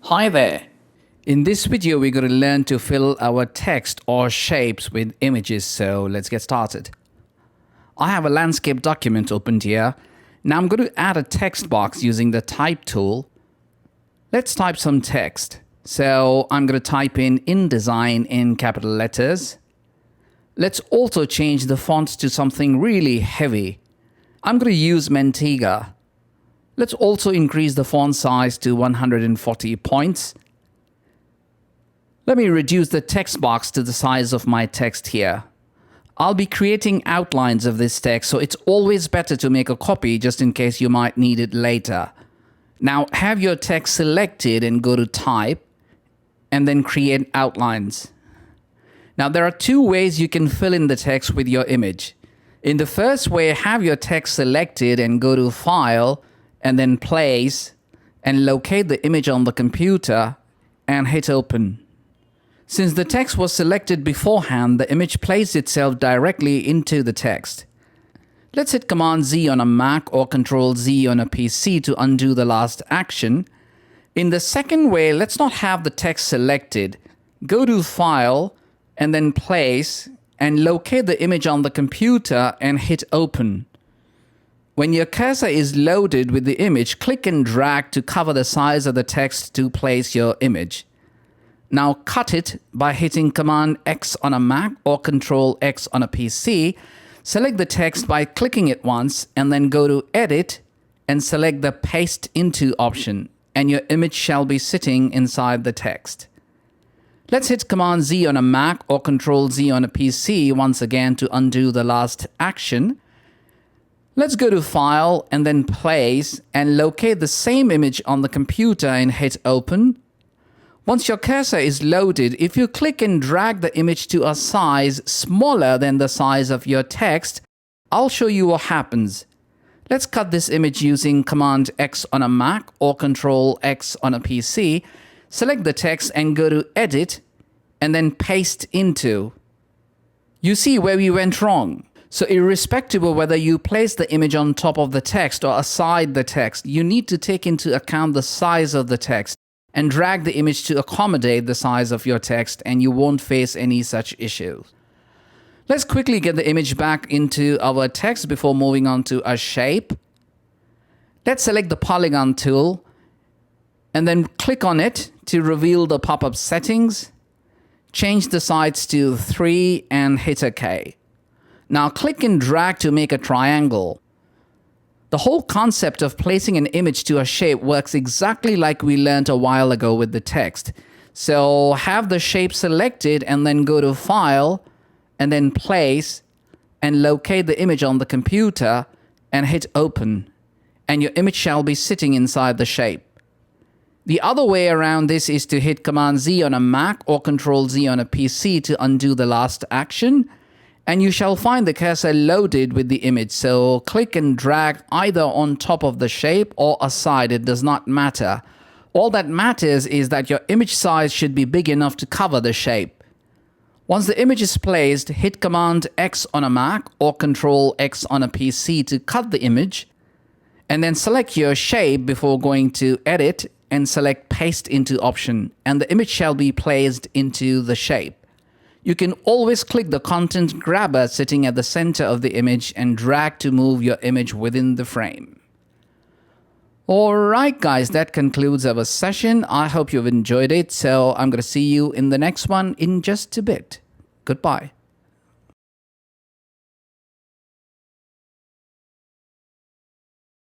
Hi there. In this video, we're going to learn to fill our text or shapes with images. So let's get started. I have a landscape document opened here. Now I'm going to add a text box using the type tool. Let's type some text. So I'm going to type in InDesign in capital letters. Let's also change the font to something really heavy. I'm going to use Mentiga. Let's also increase the font size to 140 points. Let me reduce the text box to the size of my text here. I'll be creating outlines of this text, so it's always better to make a copy just in case you might need it later. Now have your text selected and go to Type and then Create Outlines. Now there are two ways you can fill in the text with your image. In the first way, have your text selected and go to File and then Place and locate the image on the computer and hit Open. Since the text was selected beforehand, the image placed itself directly into the text. Let's hit Command Z on a Mac or Control Z on a PC to undo the last action. In the second way, let's not have the text selected. Go to File and then Place and locate the image on the computer and hit Open. When your cursor is loaded with the image, click and drag to cover the size of the text to place your image. Now cut it by hitting Command X on a Mac or Control X on a PC. Select the text by clicking it once and then go to Edit and select the Paste Into option, and your image shall be sitting inside the text. Let's hit Command Z on a Mac or Control Z on a PC once again to undo the last action. Let's go to File and then Place and locate the same image on the computer and hit Open. Once your cursor is loaded, if you click and drag the image to a size smaller than the size of your text, I'll show you what happens. Let's cut this image using Command X on a Mac or Control X on a PC. Select the text and go to Edit and then Paste Into. You see where we went wrong. So irrespective of whether you place the image on top of the text or aside the text, you need to take into account the size of the text and drag the image to accommodate the size of your text, and you won't face any such issues. Let's quickly get the image back into our text before moving on to a shape. Let's select the Polygon tool and then click on it to reveal the pop-up settings. Change the sides to 3 and hit OK. Now click and drag to make a triangle. The whole concept of placing an image to a shape works exactly like we learned a while ago with the text. So have the shape selected and then go to File and then Place and locate the image on the computer and hit Open, and your image shall be sitting inside the shape. The other way around this is to hit Command Z on a Mac or Control Z on a PC to undo the last action, and you shall find the cursor loaded with the image. So click and drag either on top of the shape or aside, it does not matter. All that matters is that your image size should be big enough to cover the shape. Once the image is placed, hit Command X on a Mac or Control X on a PC to cut the image, and then select your shape before going to Edit and select Paste Into option, and the image shall be placed into the shape. You can always click the content grabber sitting at the center of the image and drag to move your image within the frame. Alright guys, that concludes our session. I hope you've enjoyed it. So I'm going to see you in the next one in just a bit. Goodbye.